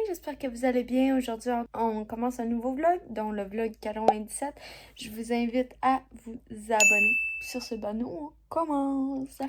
j'espère que vous allez bien. Aujourd'hui, on commence un nouveau vlog, dont le vlog 97. Je vous invite à vous abonner. Sur ce, nous, on commence.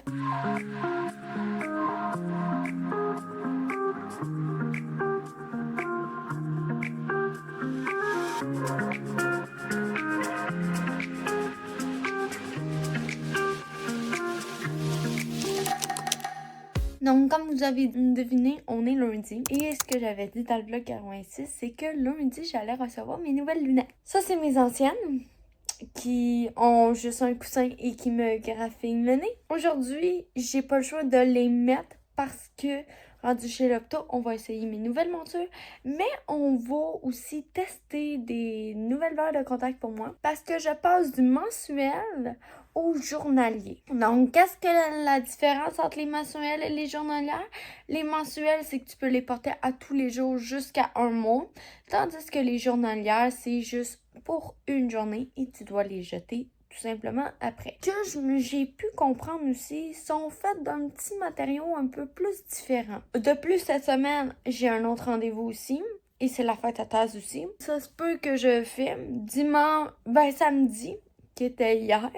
Donc, comme vous avez deviné, on est lundi. Et ce que j'avais dit dans le vlog 86, c'est que lundi, j'allais recevoir mes nouvelles lunettes. Ça, c'est mes anciennes qui ont juste un coussin et qui me graffinent le nez. Aujourd'hui, j'ai pas le choix de les mettre parce que, rendu chez l'opto, on va essayer mes nouvelles montures, mais on va aussi tester des nouvelles verres de contact pour moi parce que je passe du mensuel au journalier. Donc, qu'est-ce que la différence entre les mensuels et les journalières? Les mensuels, c'est que tu peux les porter à tous les jours jusqu'à un mois, tandis que les journalières, c'est juste pour une journée et tu dois les jeter tout simplement après. Que j'ai pu comprendre aussi, sont faits d'un petit matériau un peu plus différent. De plus, cette semaine, j'ai un autre rendez-vous aussi. Et c'est la fête à Taz aussi. Ça se peut que je filme samedi, qui était hier.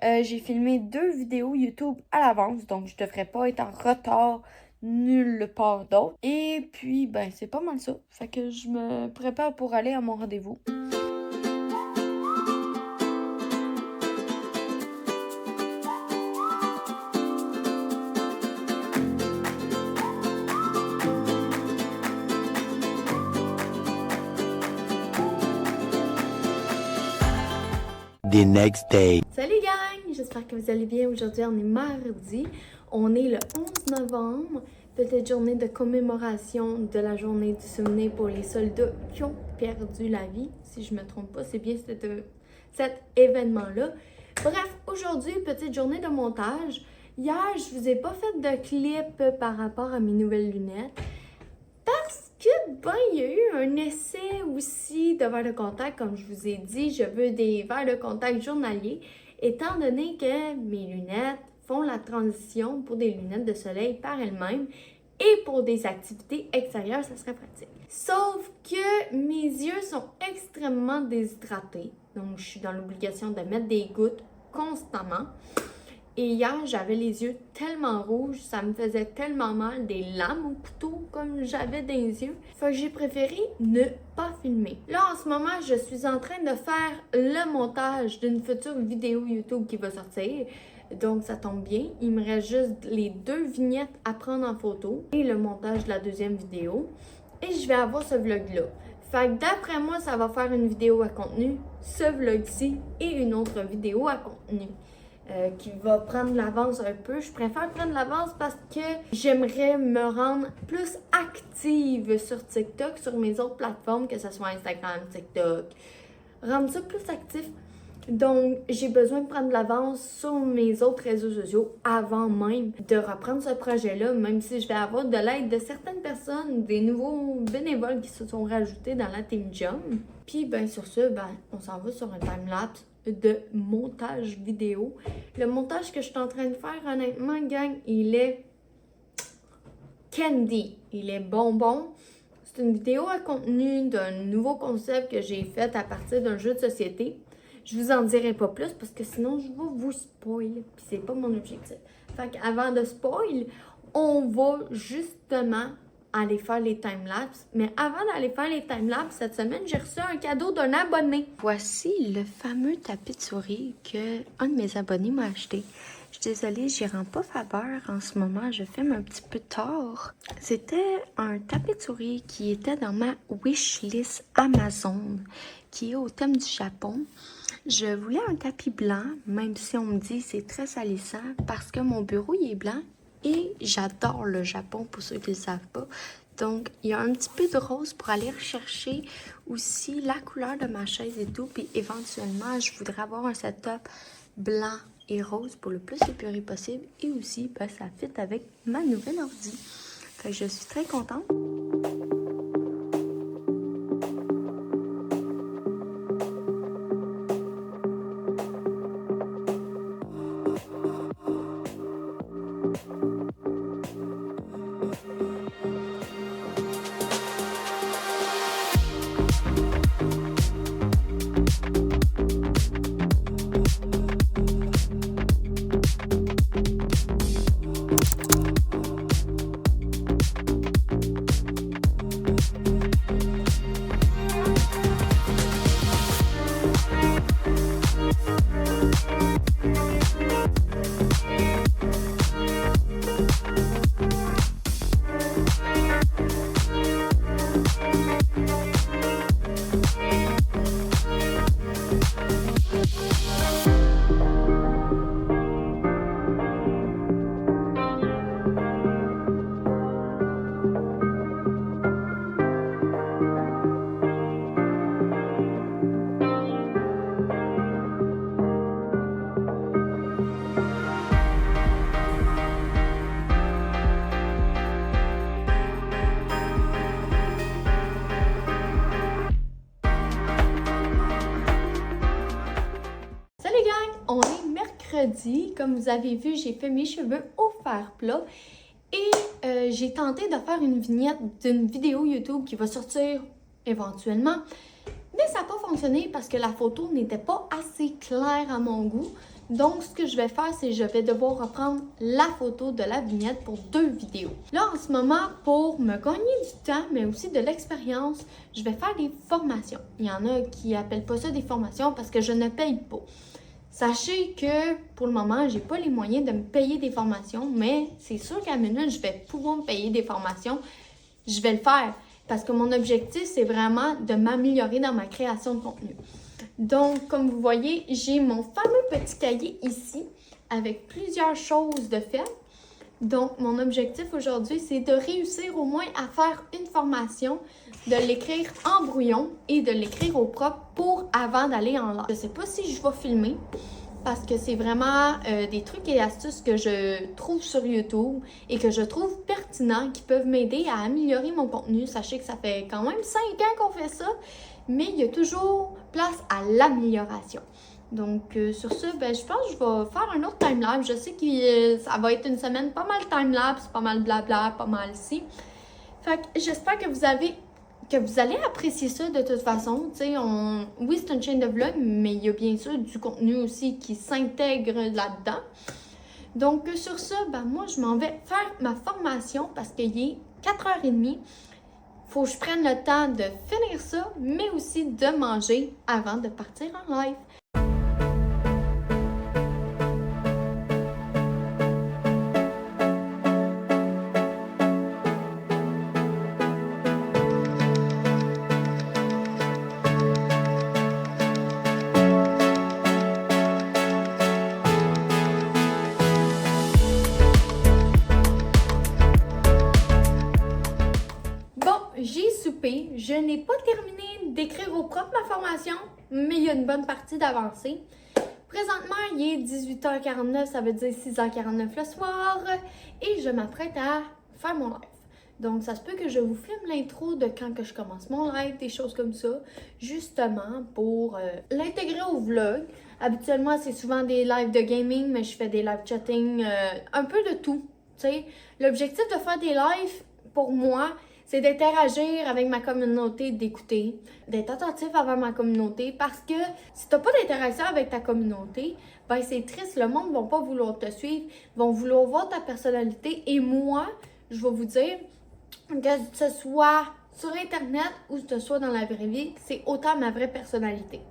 J'ai filmé 2 vidéos YouTube à l'avance, donc je devrais pas être en retard nulle part d'autre. Et puis, c'est pas mal ça. Fait que je me prépare pour aller à mon rendez-vous. The next day. Salut gang! J'espère que vous allez bien. Aujourd'hui, on est mardi. On est le 11 novembre. Petite journée de commémoration de la journée du souvenir pour les soldats qui ont perdu la vie. Si je me trompe pas, c'est bien cet événement-là. Bref, aujourd'hui, petite journée de montage. Hier, je vous ai pas fait de clip par rapport à mes nouvelles lunettes. Parce que, il y a eu un essai aussi de verres de contact, comme je vous ai dit, je veux des verres de contact journaliers, étant donné que mes lunettes font la transition pour des lunettes de soleil par elles-mêmes et pour des activités extérieures, ça serait pratique. Sauf que mes yeux sont extrêmement déshydratés, donc je suis dans l'obligation de mettre des gouttes constamment. Et hier, j'avais les yeux tellement rouges, ça me faisait tellement mal, des lames au couteau comme j'avais dans les yeux. Fait que j'ai préféré ne pas filmer. Là, en ce moment, je suis en train de faire le montage d'une future vidéo YouTube qui va sortir. Donc, ça tombe bien. Il me reste juste les 2 vignettes à prendre en photo et le montage de la deuxième vidéo. Et je vais avoir ce vlog-là. Fait que d'après moi, ça va faire une vidéo à contenu, ce vlog-ci et une autre vidéo à contenu. Qui va prendre l'avance un peu. Je préfère prendre l'avance parce que j'aimerais me rendre plus active sur TikTok, sur mes autres plateformes, que ce soit Instagram, TikTok. Rendre ça plus actif. Donc, j'ai besoin de prendre l'avance sur mes autres réseaux sociaux avant même de reprendre ce projet-là, même si je vais avoir de l'aide de certaines personnes, des nouveaux bénévoles qui se sont rajoutés dans la Team Jump. Puis, sur ce, on s'en va sur un time-lapse de montage vidéo. Le montage que je suis en train de faire, honnêtement, gang, il est candy. Il est bonbon. C'est une vidéo à contenu d'un nouveau concept que j'ai fait à partir d'un jeu de société. Je vous en dirai pas plus parce que sinon je vais vous spoil. Puis c'est pas mon objectif. Fait qu'avant de spoil, on va justement aller faire les timelapses. Mais avant d'aller faire les timelapses, cette semaine, j'ai reçu un cadeau d'un abonné. Voici le fameux tapis de souris que un de mes abonnés m'a acheté. Je suis désolée, j'y rends pas faveur en ce moment. Je filme un petit peu tard. C'était un tapis de souris qui était dans ma wishlist Amazon, qui est au thème du Japon. Je voulais un tapis blanc, même si on me dit c'est très salissant, parce que mon bureau il est blanc. Et j'adore le Japon, pour ceux qui ne le savent pas. Donc, il y a un petit peu de rose pour aller rechercher aussi la couleur de ma chaise et tout. Puis éventuellement, je voudrais avoir un setup blanc et rose pour le plus épuré possible. Et aussi, ça fit avec ma nouvelle ordi. Fait que je suis très contente. On est mercredi, comme vous avez vu, j'ai fait mes cheveux au fer plat et j'ai tenté de faire une vignette d'une vidéo YouTube qui va sortir éventuellement, mais ça n'a pas fonctionné parce que la photo n'était pas assez claire à mon goût. Donc, ce que je vais faire, c'est que je vais devoir reprendre la photo de la vignette pour 2 vidéos. Là, en ce moment, pour me gagner du temps, mais aussi de l'expérience, je vais faire des formations. Il y en a qui n'appellent pas ça des formations parce que je ne paye pas. Sachez que pour le moment, j'ai pas les moyens de me payer des formations, mais c'est sûr qu'à minute, je vais pouvoir me payer des formations. Je vais le faire parce que mon objectif, c'est vraiment de m'améliorer dans ma création de contenu. Donc, comme vous voyez, j'ai mon fameux petit cahier ici avec plusieurs choses de fait. Donc, mon objectif aujourd'hui, c'est de réussir au moins à faire une formation, de l'écrire en brouillon et de l'écrire au propre pour avant d'aller en live. Je ne sais pas si je vais filmer parce que c'est vraiment des trucs et astuces que je trouve sur YouTube et que je trouve pertinents qui peuvent m'aider à améliorer mon contenu. Sachez que ça fait quand même 5 ans qu'on fait ça, mais il y a toujours place à l'amélioration. Donc, sur ce, je pense que je vais faire un autre timelapse. Je sais que ça va être une semaine pas mal timelapse, pas mal blabla, pas mal ci. Fait que j'espère que vous allez apprécier ça de toute façon. Tu sais, oui, c'est une chaîne de vlog, mais il y a bien sûr du contenu aussi qui s'intègre là-dedans. Donc, sur ça, moi, je m'en vais faire ma formation parce qu'il est 4h30. Faut que je prenne le temps de finir ça, mais aussi de manger avant de partir en live. J'ai soupé, je n'ai pas terminé d'écrire au propre ma formation, mais il y a une bonne partie d'avancée. Présentement, il est 18h49, ça veut dire 6h49 le soir, et je m'apprête à faire mon live. Donc, ça se peut que je vous filme l'intro de quand que je commence mon live, des choses comme ça, justement pour l'intégrer au vlog. Habituellement, c'est souvent des lives de gaming, mais je fais des live chatting, un peu de tout, tu sais. L'objectif de faire des lives, pour moi, c'est d'interagir avec ma communauté, d'écouter, d'être attentif envers ma communauté parce que si t'as pas d'interaction avec ta communauté, c'est triste, le monde va pas vouloir te suivre, vont vouloir voir ta personnalité et moi, je vais vous dire que ce soit sur Internet ou que ce soit dans la vraie vie, c'est autant ma vraie personnalité.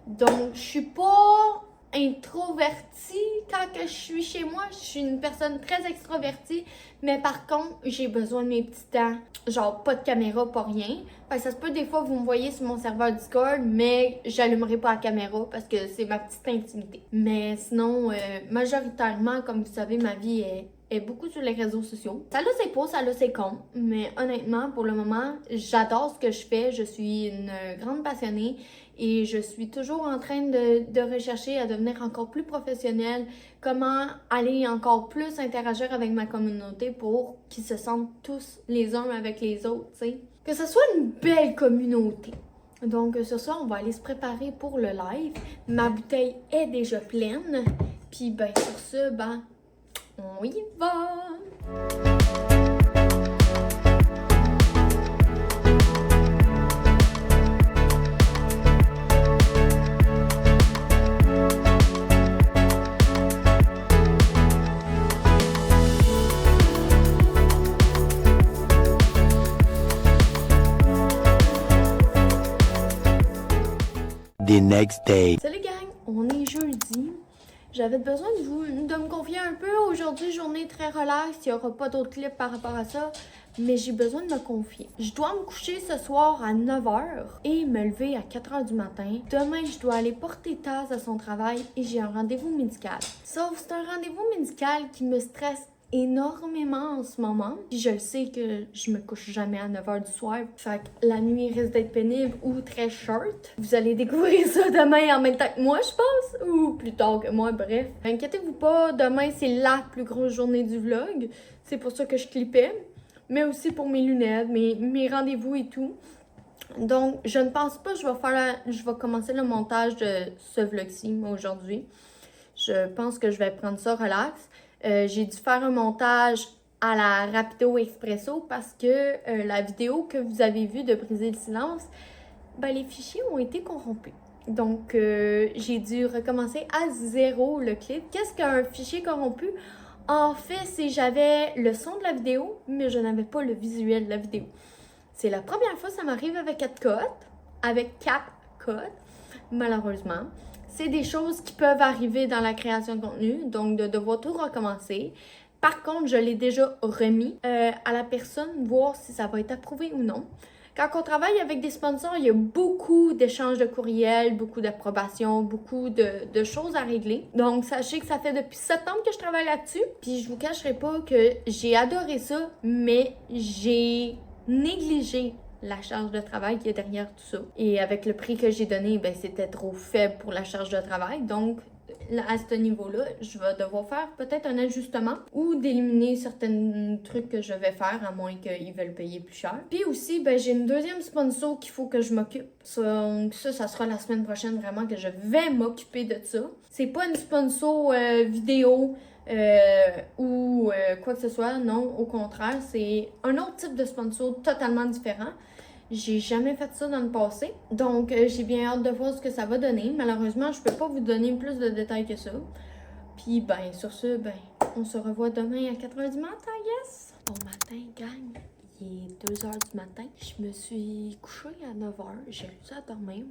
Donc, je suis pas introvertie quand que je suis chez moi. Je suis une personne très extrovertie, mais par contre, j'ai besoin de mes petits temps. Genre, pas de caméra, pas rien. Fait que ça se peut des fois, vous me voyez sur mon serveur Discord, mais j'allumerai pas la caméra parce que c'est ma petite intimité. Mais sinon, majoritairement, comme vous savez, ma vie est beaucoup sur les réseaux sociaux. Ça a ses pour, ça a ses contre, mais honnêtement, pour le moment, j'adore ce que je fais. Je suis une grande passionnée et je suis toujours en train de rechercher à devenir encore plus professionnelle, comment aller encore plus interagir avec ma communauté pour qu'ils se sentent tous les uns avec les autres, tu sais. Que ce soit une belle communauté. Donc, sur ça, on va aller se préparer pour le live. Ma bouteille est déjà pleine. Puis, sur ce, on y va! The next day. Salut gang, on est jeudi. J'avais besoin de me confier un peu. Aujourd'hui, journée très relax. Il n'y aura pas d'autres clips par rapport à ça. Mais j'ai besoin de me confier. Je dois me coucher ce soir à 9h et me lever à 4h du matin. Demain, je dois aller porter Taz à son travail et j'ai un rendez-vous médical. Sauf que c'est un rendez-vous médical qui me stresse énormément en ce moment. Puis je le sais que je me couche jamais à 9h du soir. Fait que la nuit risque d'être pénible ou très short. Vous allez découvrir ça demain en même temps que moi, je pense. Ou plus tard que moi, bref. Inquiétez-vous pas, demain c'est la plus grosse journée du vlog. C'est pour ça que je clippais. Mais aussi pour mes lunettes, mes rendez-vous et tout. Donc, je ne pense pas que je vais commencer le montage de ce vlog-ci aujourd'hui. Je pense que je vais prendre ça relax. J'ai dû faire un montage à la Rapido Expresso parce que la vidéo que vous avez vue de Briser le silence, ben, les fichiers ont été corrompus. Donc, j'ai dû recommencer à 0 le clip. Qu'est-ce qu'un fichier corrompu? En fait, c'est j'avais le son de la vidéo, mais je n'avais pas le visuel de la vidéo. C'est la première fois que ça m'arrive avec CapCut, malheureusement. C'est des choses qui peuvent arriver dans la création de contenu, donc de devoir tout recommencer. Par contre, je l'ai déjà remis à la personne, voir si ça va être approuvé ou non. Quand on travaille avec des sponsors, il y a beaucoup d'échanges de courriels, beaucoup d'approbations, beaucoup de choses à régler. Donc, sachez que ça fait depuis septembre que je travaille là-dessus. Puis, je vous cacherai pas que j'ai adoré ça, mais j'ai négligé la charge de travail qui est derrière tout ça. Et avec le prix que j'ai donné, ben, c'était trop faible pour la charge de travail. Donc, à ce niveau-là, je vais devoir faire peut-être un ajustement ou d'éliminer certains trucs que je vais faire, à moins qu'ils veulent payer plus cher. Puis aussi, ben, j'ai une deuxième sponsor qu'il faut que je m'occupe. Donc ça sera la semaine prochaine vraiment que je vais m'occuper de ça. C'est pas une sponsor vidéo ou quoi que ce soit, non, au contraire, c'est un autre type de sponsor totalement différent. J'ai jamais fait ça dans le passé, donc j'ai bien hâte de voir ce que ça va donner. Malheureusement, je peux pas vous donner plus de détails que ça. Puis ben, sur ce, ben, on se revoit demain à 4h du matin, yes! Bon matin, gang! Il est 2h du matin. Je me suis couchée à 9h. J'ai réussi à dormir,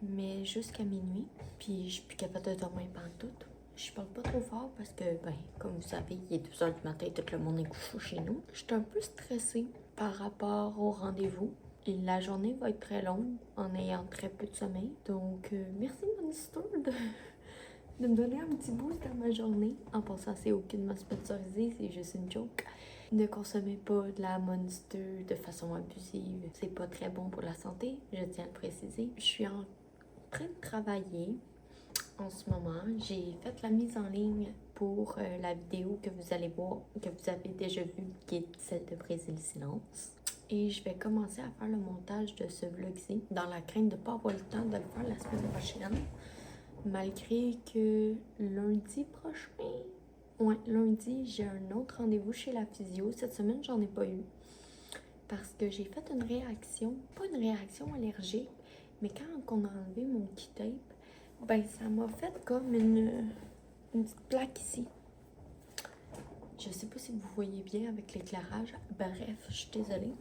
mais jusqu'à minuit. Puis je suis plus capable de dormir pantoute. Je parle pas trop fort parce que, ben, comme vous savez, il est 2h du matin et tout le monde est couché chez nous. J'étais un peu stressée par rapport au rendez-vous. Et la journée va être très longue en ayant très peu de sommeil. Donc, merci Monster de me donner un petit boost dans ma journée. En passant, c'est aucunement sponsorisé, c'est juste une joke. Ne consommez pas de la Monster de façon abusive. C'est pas très bon pour la santé, je tiens à le préciser. Je suis en train de travailler en ce moment. J'ai fait la mise en ligne pour la vidéo que vous allez voir, que vous avez déjà vue, qui est celle de Briser le silence. Et je vais commencer à faire le montage de ce vlog-ci dans la crainte de ne pas avoir le temps de le faire la semaine prochaine. Malgré que lundi prochain, lundi, j'ai un autre rendez-vous chez la physio. Cette semaine, j'en ai pas eu. Parce que j'ai fait une réaction, pas une réaction allergique, mais quand on a enlevé mon key-tape, ben ça m'a fait comme une petite plaque ici. Je sais pas si vous voyez bien avec l'éclairage. Bref, je suis désolée.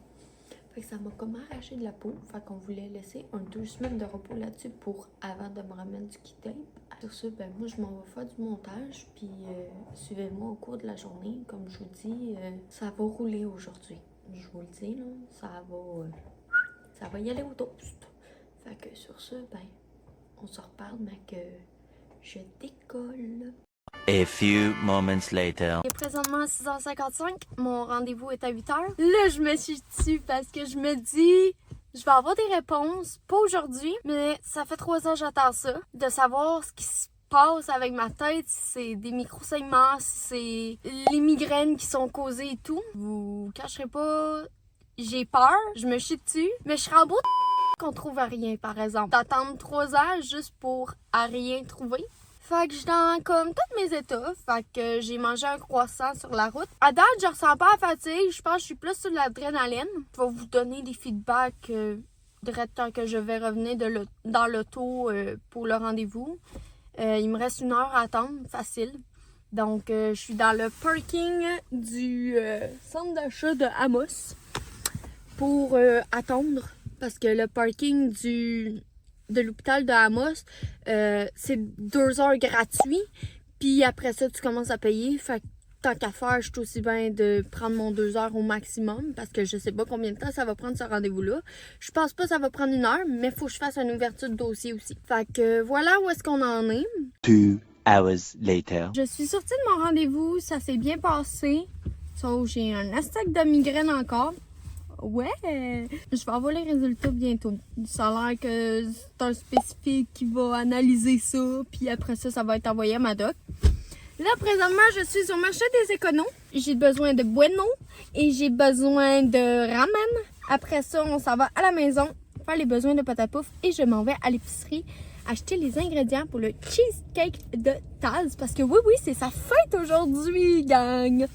Fait que ça m'a comme arraché de la peau. Fait qu'on voulait laisser 2 semaines de repos là-dessus pour avant de me remettre du key-tape. Sur ce, ben moi je m'en vais faire du montage. Puis suivez-moi au cours de la journée. Comme je vous dis, ça va rouler aujourd'hui. Je vous le dis, là, ça va y aller au toast. Fait que sur ce, ben, on se reparle, mais que je décolle. A few moments later. Il est présentement à 6h55, mon rendez-vous est à 8h. Là, je me suis dessus parce que je me dis, je vais avoir des réponses, pas aujourd'hui, mais ça fait 3 ans que j'attends ça, de savoir ce qui se passe avec ma tête, si c'est des micro-saignements, si c'est les migraines qui sont causées et tout. Je vous cacherai pas, j'ai peur, je me chie dessus, mais je serais en beau qu'on trouve à rien, par exemple. D'attendre 3 ans juste pour à rien trouver. Fait que je suis dans comme tous mes états. Fait que j'ai mangé un croissant sur la route. À date, je ressens pas la fatigue. Je pense que je suis plus sur l'adrénaline. Je vais vous donner des feedbacks direct quand que je vais revenir dans l'auto pour le rendez-vous. Il me reste 1 heure à attendre, facile. Donc, je suis dans le parking du centre d'achat de Amos pour attendre. Parce que le parking de l'hôpital de Amos, c'est 2 heures gratuit. Puis après ça, tu commences à payer. Fait que tant qu'à faire, je suis aussi bien de prendre mon 2 heures au maximum parce que je sais pas combien de temps ça va prendre ce rendez-vous-là. Je pense pas que ça va prendre 1 heure, mais faut que je fasse une ouverture de dossier aussi. Fait que voilà où est-ce qu'on en est. 2 hours later. Je suis sortie de mon rendez-vous, ça s'est bien passé. Sauf j'ai un attaque de migraine encore. Ouais, je vais avoir les résultats bientôt. Ça a l'air que c'est un spécifique qui va analyser ça, puis après ça, ça va être envoyé à ma doc. Là, présentement, je suis au marché des éconos. J'ai besoin de bueno et j'ai besoin de ramen. Après ça, on s'en va à la maison faire les besoins de pâte à pouf et je m'en vais à l'épicerie acheter les ingrédients pour le cheesecake de Taz. Parce que oui, c'est sa fête aujourd'hui, gang!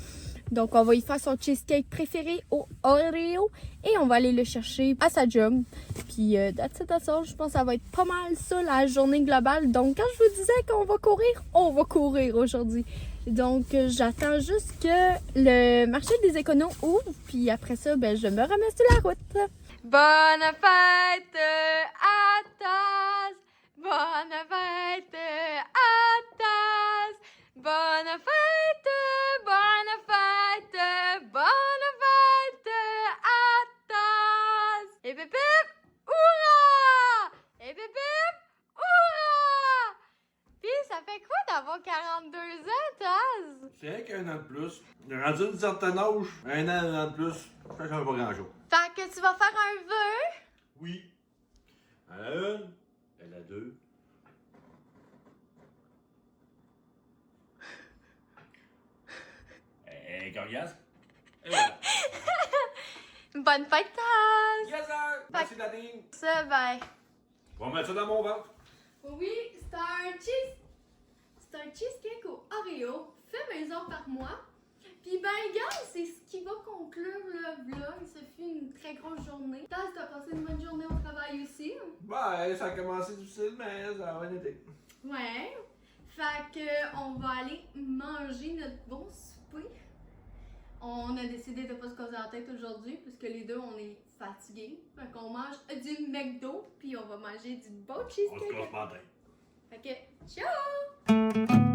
Donc, on va y faire son cheesecake préféré au Oreo et on va aller le chercher à sa job. Puis, that's it, je pense que ça va être pas mal ça, la journée globale. Donc, quand je vous disais qu'on va courir aujourd'hui. Donc, j'attends juste que le marché des éconos ouvre. Puis après ça, ben, je me remets sur la route. Bonne fête à Taz! Bonne fête à Taz! Bonne fête, bonne fête, bonne fête à Taz! Et pip pip, hurrah! Et pip pip, hurrah! Puis ça fait quoi d'avoir 42 ans, Taz? C'est vrai qu'un an de plus. Rendu une certaine âge, un an de plus, ça change pas grand-chose. Fait que tu vas faire un vœu? Oui. Elle a une, elle a deux. Coriace. Et voilà. Bonne fête, Taz! Yes, sir! Merci, Nadine. Ça, ben... On va mettre ça dans mon ventre. Oui, c'est un cheesecake au Oreo, fait maison par moi. Puis ben, gars, c'est ce qui va conclure le vlog. Ça fait une très grosse journée. Taz, t'as passé une bonne journée au travail aussi? Ben, ça a commencé difficile, mais ça va été. Ouais. Fait que on va aller manger notre bon souper. On a décidé de pas se causer la tête aujourd'hui parce que les deux on est fatigués. Fait qu'on mange du McDo puis on va manger du bon cheesecake. On se casse pas la tête. Fait que ciao!